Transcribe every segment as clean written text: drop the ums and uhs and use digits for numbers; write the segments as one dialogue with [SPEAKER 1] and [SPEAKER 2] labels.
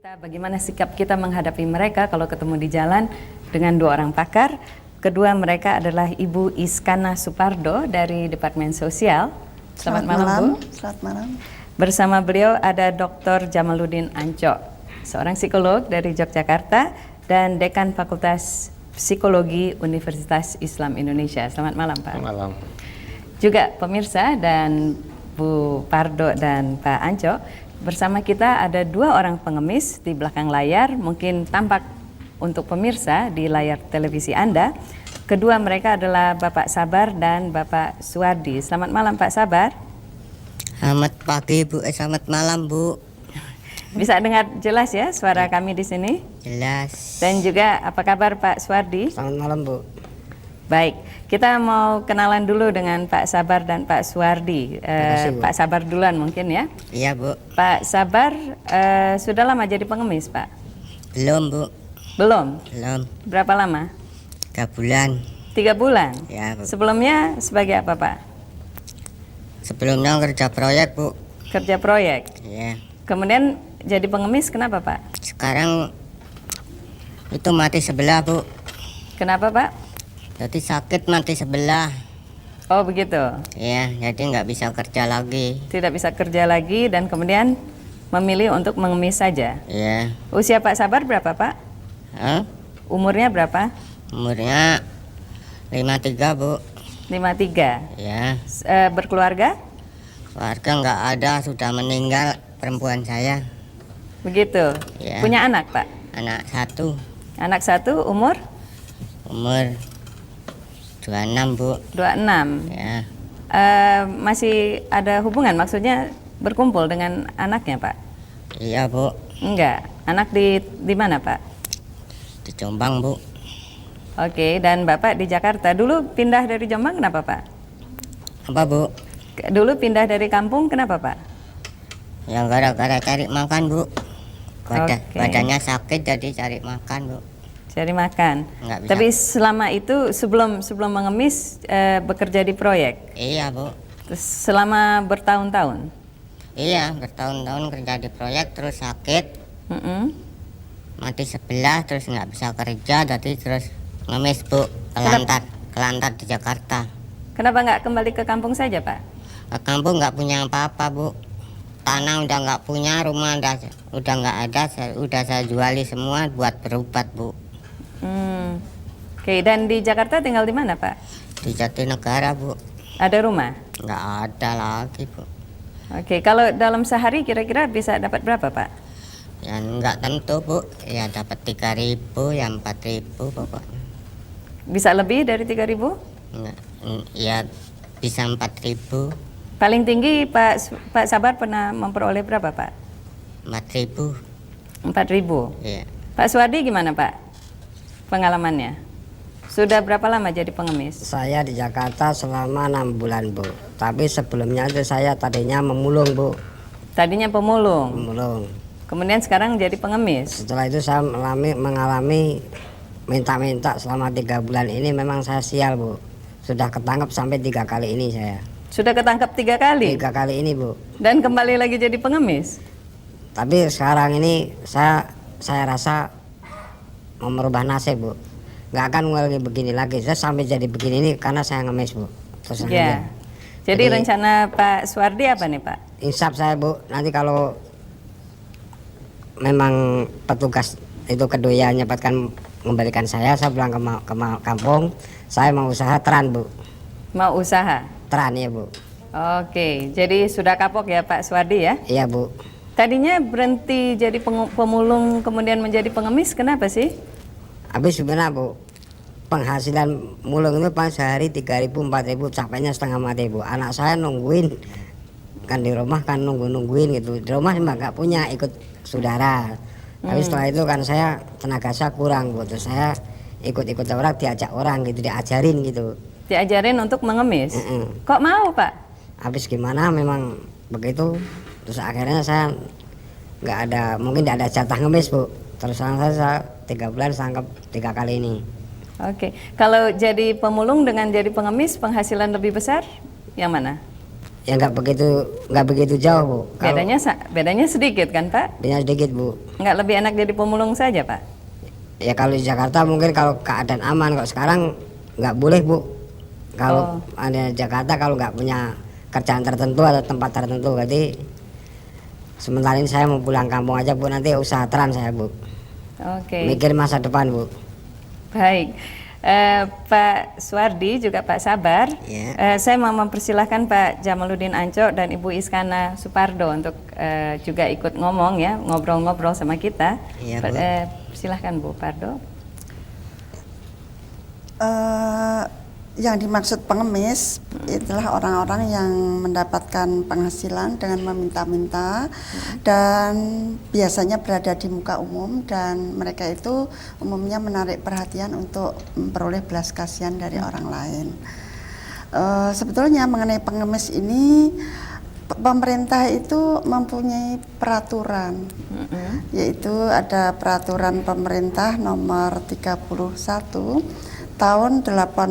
[SPEAKER 1] kita, bagaimana sikap kita menghadapi mereka kalau ketemu di jalan dengan dua orang pakar. Kedua mereka adalah Ibu Iskana Supardo dari Departemen Sosial. Selamat malam, Bu.
[SPEAKER 2] Selamat malam.
[SPEAKER 1] Bersama beliau ada Dr. Jamaluddin Ancok, seorang psikolog dari Yogyakarta dan Dekan Fakultas Psikologi Universitas Islam Indonesia. Selamat malam, Pak.
[SPEAKER 3] Selamat malam.
[SPEAKER 1] Juga pemirsa dan Bu Pardo dan Pak Ancok, bersama kita ada dua orang pengemis di belakang layar, mungkin tampak untuk pemirsa di layar televisi Anda. Kedua mereka adalah Bapak Sabar dan Bapak Suwardi. Selamat malam, Pak Sabar.
[SPEAKER 2] Selamat pagi, Bu. Selamat malam, Bu.
[SPEAKER 1] Bisa dengar jelas ya suara kami di sini?
[SPEAKER 2] Jelas.
[SPEAKER 1] Dan juga apa kabar Pak Suwardi?
[SPEAKER 2] Selamat malam, Bu.
[SPEAKER 1] Baik, kita mau kenalan dulu dengan Pak Sabar dan Pak Suwardi.
[SPEAKER 2] Kasih, Bu.
[SPEAKER 1] Pak Sabar duluan mungkin ya.
[SPEAKER 2] Iya, Bu.
[SPEAKER 1] Pak Sabar sudah lama jadi pengemis, Pak?
[SPEAKER 2] Belum, Bu.
[SPEAKER 1] Belum?
[SPEAKER 2] Belum.
[SPEAKER 1] Berapa lama?
[SPEAKER 2] 3 bulan.
[SPEAKER 1] 3 bulan?
[SPEAKER 2] Ya, Bu.
[SPEAKER 1] Sebelumnya sebagai apa, Pak?
[SPEAKER 2] Sebelumnya kerja proyek, Bu.
[SPEAKER 1] Kerja proyek.
[SPEAKER 2] Ya.
[SPEAKER 1] Kemudian jadi pengemis, kenapa, Pak?
[SPEAKER 2] Sekarang itu mati sebelah, Bu.
[SPEAKER 1] Kenapa, Pak?
[SPEAKER 2] Jadi sakit mati sebelah.
[SPEAKER 1] Oh, begitu.
[SPEAKER 2] Ya, jadi nggak bisa kerja lagi.
[SPEAKER 1] Tidak bisa kerja lagi dan kemudian memilih untuk mengemis saja.
[SPEAKER 2] Ya.
[SPEAKER 1] Usia Pak Sabar berapa, Pak?
[SPEAKER 2] Hah?
[SPEAKER 1] Umurnya berapa?
[SPEAKER 2] Umurnya 53, Bu.
[SPEAKER 1] 53.
[SPEAKER 2] Ya.
[SPEAKER 1] Berkeluarga?
[SPEAKER 2] Keluarga nggak ada, sudah meninggal perempuan saya.
[SPEAKER 1] Begitu.
[SPEAKER 2] Ya.
[SPEAKER 1] Punya anak, Pak?
[SPEAKER 2] Anak satu.
[SPEAKER 1] Anak satu, umur?
[SPEAKER 2] Umur 26, Bu.
[SPEAKER 1] 26.
[SPEAKER 2] Ya.
[SPEAKER 1] Masih ada hubungan, maksudnya berkumpul dengan anaknya, Pak?
[SPEAKER 2] Iya, Bu.
[SPEAKER 1] Enggak. Anak di mana, Pak?
[SPEAKER 2] Di Jombang, Bu.
[SPEAKER 1] Oke, dan Bapak di Jakarta. Dulu pindah dari Jombang kenapa, Pak?
[SPEAKER 2] Apa, Bu?
[SPEAKER 1] Dulu pindah dari kampung kenapa, Pak?
[SPEAKER 2] Yang gara-gara cari makan, Bu.
[SPEAKER 1] Oke.
[SPEAKER 2] Badannya sakit jadi cari makan, Bu.
[SPEAKER 1] Cari makan.
[SPEAKER 2] Nggak bisa.
[SPEAKER 1] Tapi selama itu sebelum mengemis bekerja di proyek.
[SPEAKER 2] Iya, Bu.
[SPEAKER 1] Terus selama bertahun-tahun.
[SPEAKER 2] Iya, bertahun-tahun kerja di proyek terus sakit.
[SPEAKER 1] Mm-mm.
[SPEAKER 2] Mati sebelah terus nggak bisa kerja jadi terus ngemis, Bu. Kelantar di Jakarta.
[SPEAKER 1] Kenapa nggak kembali ke kampung saja, Pak?
[SPEAKER 2] Ke kampung nggak punya apa-apa, Bu. Tanah udah nggak punya, rumah udah nggak ada, udah saya juali semua buat berobat, Bu.
[SPEAKER 1] Oke, dan di Jakarta tinggal di mana, Pak?
[SPEAKER 2] Di Jatinegara, Bu.
[SPEAKER 1] Ada rumah?
[SPEAKER 2] Nggak ada lagi, Bu.
[SPEAKER 1] Oke, kalau dalam sehari kira-kira bisa dapat berapa, Pak?
[SPEAKER 2] Ya nggak tentu, Bu. Ya dapat 3.000, ya 4.000 pokoknya.
[SPEAKER 1] Bisa lebih dari 3.000?
[SPEAKER 2] Nggak, ya bisa 4.000.
[SPEAKER 1] Paling tinggi Pak Sabar pernah memperoleh berapa, Pak?
[SPEAKER 2] 4.000.
[SPEAKER 1] 4.000.
[SPEAKER 2] Ya.
[SPEAKER 1] Pak Suwardi gimana, Pak? Pengalamannya? Sudah berapa lama jadi pengemis?
[SPEAKER 4] Saya di Jakarta selama 6 bulan, Bu. Tapi sebelumnya itu saya tadinya memulung, Bu.
[SPEAKER 1] Tadinya pemulung,
[SPEAKER 4] Memulung.
[SPEAKER 1] kemudian sekarang jadi pengemis.
[SPEAKER 4] Setelah itu saya mengalami minta-minta selama 3 bulan ini. Memang saya sial, Bu. Sudah ketangkep sampai 3 kali ini saya.
[SPEAKER 1] Sudah ketangkap 3 kali?
[SPEAKER 4] 3 kali ini, Bu.
[SPEAKER 1] Dan kembali lagi jadi pengemis?
[SPEAKER 4] Tapi sekarang ini saya rasa mau merubah nasib, Bu. Nggak akan lagi begini lagi. Saya sampai jadi begini ini karena saya ngemis, Bu. Terus aja.
[SPEAKER 1] Ya. Jadi rencana Pak Suwardi apa nih, Pak?
[SPEAKER 4] Insaf saya, Bu, nanti kalau memang petugas itu kedua nyempatkan mengembalikan saya pulang ke kampung, saya mau usaha teran, Bu.
[SPEAKER 1] Mau usaha?
[SPEAKER 4] Teran ya, Bu.
[SPEAKER 1] Oke, jadi sudah kapok ya Pak Suwardi ya?
[SPEAKER 4] Iya, Bu.
[SPEAKER 1] Tadinya berhenti jadi pemulung kemudian menjadi pengemis, kenapa sih?
[SPEAKER 4] Habis sebenarnya, Bu, penghasilan mulung itu pas sehari 3.000, 4.000, capeknya setengah mati, Bu. Anak saya nungguin, kan di rumah kan nungguin gitu. Di rumah emang nggak punya, ikut saudara. Tapi setelah itu kan saya tenaga saya kurang, Bu. Terus saya ikut-ikut orang, diajak orang gitu, diajarin gitu.
[SPEAKER 1] Diajarin untuk mengemis? Kok mau, Pak?
[SPEAKER 4] Habis gimana memang begitu. Terus akhirnya saya nggak ada, mungkin nggak ada jatah ngemis, Bu. Terus saya 3 bulan sangkep 3 kali ini.
[SPEAKER 1] Oke, kalau jadi pemulung dengan jadi pengemis penghasilan lebih besar, yang mana?
[SPEAKER 4] ya nggak begitu jauh Bu.
[SPEAKER 1] Bedanya sedikit kan Pak?
[SPEAKER 4] Bedanya sedikit Bu.
[SPEAKER 1] Nggak lebih enak jadi pemulung saja Pak?
[SPEAKER 4] Ya kalau di Jakarta mungkin kalau keadaan aman, kok sekarang nggak boleh Bu. Kalau ada Jakarta kalau nggak punya kerjaan tertentu atau tempat tertentu, berarti sementara ini saya mau pulang kampung aja Bu, nanti usaha trans saya Bu.
[SPEAKER 1] Oke.
[SPEAKER 4] Mikir masa depan Bu.
[SPEAKER 1] Baik. Pak Suwardi juga Pak Sabar, saya mau mempersilahkan Pak Jamaluddin Ancok dan Ibu Iskana Supardo untuk juga ikut ngomong ya, ngobrol-ngobrol sama kita.
[SPEAKER 2] Iya, Bu.
[SPEAKER 1] Silahkan Bu Pardo.
[SPEAKER 3] Yang dimaksud pengemis itulah orang-orang yang mendapatkan penghasilan dengan meminta-minta dan biasanya berada di muka umum, dan mereka itu umumnya menarik perhatian untuk memperoleh belas kasihan dari orang lain. Sebetulnya mengenai pengemis ini pemerintah itu mempunyai peraturan, yaitu ada peraturan pemerintah nomor 31 tahun 80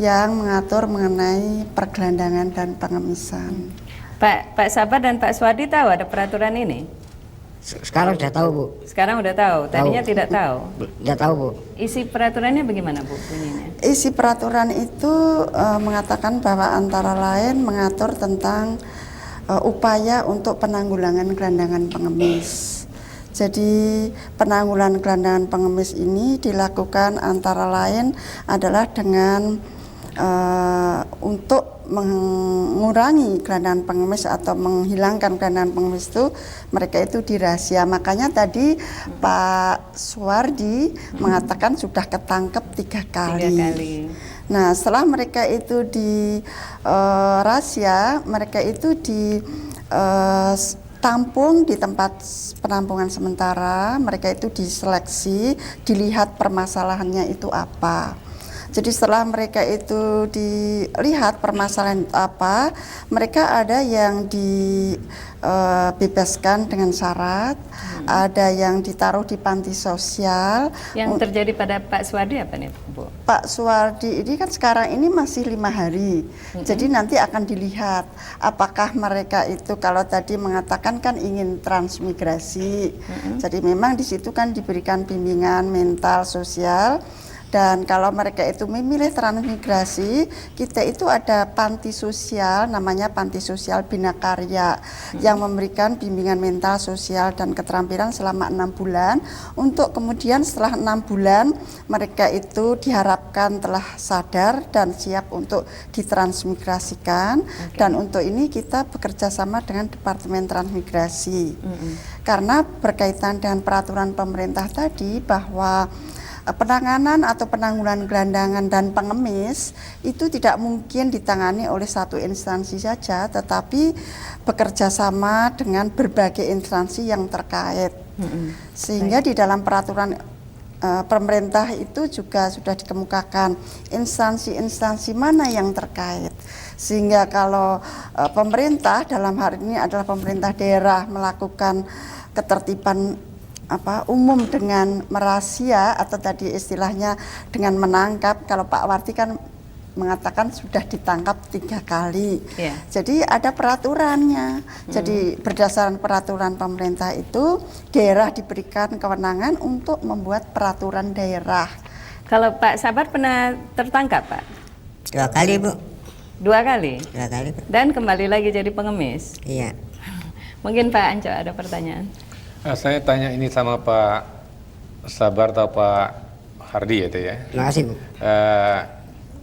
[SPEAKER 3] yang mengatur mengenai pergelandangan dan pengemisan.
[SPEAKER 1] Pak Sabar dan Pak Suwardi tahu ada peraturan ini?
[SPEAKER 4] Sekarang sudah tahu Bu.
[SPEAKER 1] Sekarang udah tahu, tadinya tidak tahu.
[SPEAKER 4] Sudah tahu Bu.
[SPEAKER 1] Isi peraturannya bagaimana Bu bunyinya?
[SPEAKER 3] Isi peraturan itu mengatakan bahwa antara lain mengatur tentang upaya untuk penanggulangan gelandangan pengemis. Jadi penanggulangan gelandangan pengemis ini dilakukan antara lain adalah dengan untuk mengurangi gelandangan pengemis atau menghilangkan gelandangan pengemis itu, mereka itu dirahasia. Makanya tadi Pak Suwardi mengatakan sudah ketangkep 3 kali.
[SPEAKER 1] 3 kali.
[SPEAKER 3] Nah, setelah mereka itu di rahasia, mereka itu di tampung di tempat penampungan sementara, mereka itu diseleksi, dilihat permasalahannya itu apa. Jadi setelah mereka itu dilihat permasalahan itu apa, mereka ada yang dibebaskan dengan syarat, ada yang ditaruh di panti sosial.
[SPEAKER 1] Yang terjadi pada Pak Suwardi apa nih Bu?
[SPEAKER 3] Pak Suwardi ini kan sekarang ini masih 5 hari, jadi nanti akan dilihat apakah mereka itu, kalau tadi mengatakan kan ingin transmigrasi, jadi memang di situ kan diberikan bimbingan mental, sosial. Dan kalau mereka itu memilih transmigrasi, kita itu ada panti sosial, namanya Panti Sosial Bina Karya, yang memberikan bimbingan mental, sosial, dan keterampilan selama 6 bulan. Untuk kemudian setelah 6 bulan, mereka itu diharapkan telah sadar dan siap untuk ditransmigrasikan. Dan untuk ini kita bekerja sama dengan Departemen Transmigrasi. Karena berkaitan dengan peraturan pemerintah tadi bahwa penanganan atau penanggulangan gelandangan dan pengemis itu tidak mungkin ditangani oleh satu instansi saja, tetapi bekerja sama dengan berbagai instansi yang terkait. Sehingga di dalam peraturan pemerintah itu juga sudah dikemukakan instansi-instansi mana yang terkait. Sehingga kalau pemerintah dalam hal ini adalah pemerintah daerah melakukan ketertiban umum dengan merahasia atau tadi istilahnya dengan menangkap, kalau Pak Wardi kan mengatakan sudah ditangkap 3 kali. Jadi ada peraturannya. Jadi berdasarkan peraturan pemerintah itu, daerah diberikan kewenangan untuk membuat peraturan daerah.
[SPEAKER 1] Kalau Pak Sabar pernah tertangkap Pak?
[SPEAKER 2] 2 kali Bu.
[SPEAKER 1] 2 kali?
[SPEAKER 2] 2 kali Bu.
[SPEAKER 1] Dan kembali lagi jadi pengemis?
[SPEAKER 2] Iya.
[SPEAKER 1] Mungkin Pak Ancok ada pertanyaan?
[SPEAKER 5] Saya tanya ini sama Pak Sabar atau Pak Hardi ya,
[SPEAKER 4] Terima kasih Bu.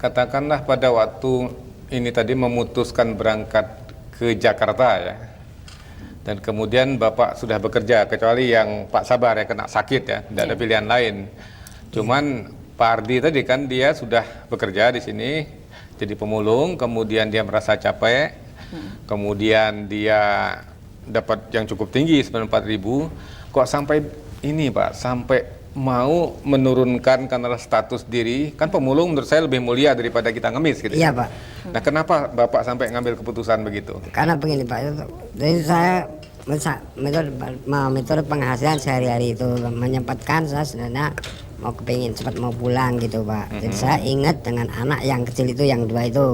[SPEAKER 5] Katakanlah pada waktu ini tadi memutuskan berangkat ke Jakarta ya, dan kemudian Bapak sudah bekerja, kecuali yang Pak Sabar ya kena sakit ya, tidak ada pilihan lain. Cuman Pak Hardi tadi kan dia sudah bekerja di sini jadi pemulung, kemudian dia merasa capek, kemudian dia dapat yang cukup tinggi 94.000, kok sampai ini Pak, sampai mau menurunkan karena status diri, kan pemulung menurut saya lebih mulia daripada kita ngemis gitu.
[SPEAKER 4] Iya Pak.
[SPEAKER 5] Nah kenapa Bapak sampai ngambil keputusan begitu?
[SPEAKER 4] Karena begini Pak, jadi saya metode penghasilan sehari-hari itu menyempatkan saya sebenarnya mau kepingin cepat mau pulang gitu Pak. Jadi saya ingat dengan anak yang kecil itu yang 2 itu,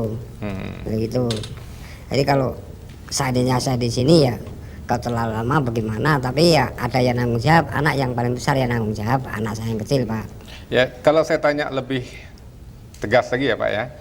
[SPEAKER 4] begitu. Jadi kalau seandainya saya di sini ya kalau terlalu lama bagaimana, tapi ya ada yang nanggung jawab, anak yang paling besar yang nanggung jawab, anak saya yang kecil Pak.
[SPEAKER 5] Ya, kalau saya tanya lebih tegas lagi ya Pak ya,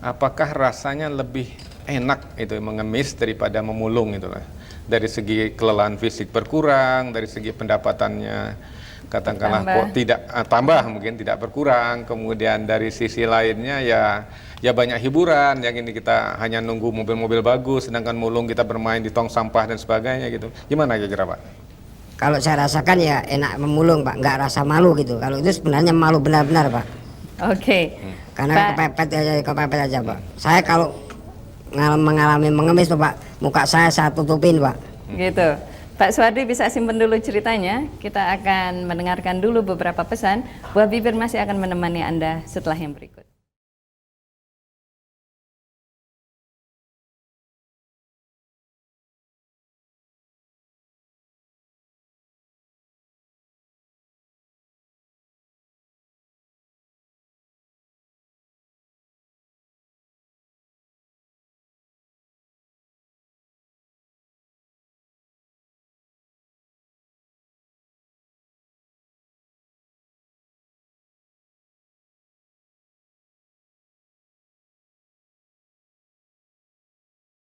[SPEAKER 5] apakah rasanya lebih enak itu mengemis daripada memulung itu lah? Dari segi kelelahan fisik berkurang, dari segi pendapatannya katakanlah kok tidak tambah mungkin tidak berkurang, kemudian dari sisi lainnya ya banyak hiburan, yang ini kita hanya nunggu mobil-mobil bagus, sedangkan mulung kita bermain di tong sampah dan sebagainya gitu. Gimana kira-kira Pak?
[SPEAKER 4] Kalau saya rasakan ya enak memulung Pak, nggak rasa malu gitu. Kalau itu sebenarnya malu benar-benar Pak.
[SPEAKER 1] Oke.
[SPEAKER 4] Karena kepepet aja Pak. Saya kalau mengalami mengemis tuh Pak, muka saya tutupin Pak.
[SPEAKER 1] Gitu. Pak Suwardi bisa simpen dulu ceritanya. Kita akan mendengarkan dulu beberapa pesan. Buah Bibir masih akan menemani Anda setelah yang berikut.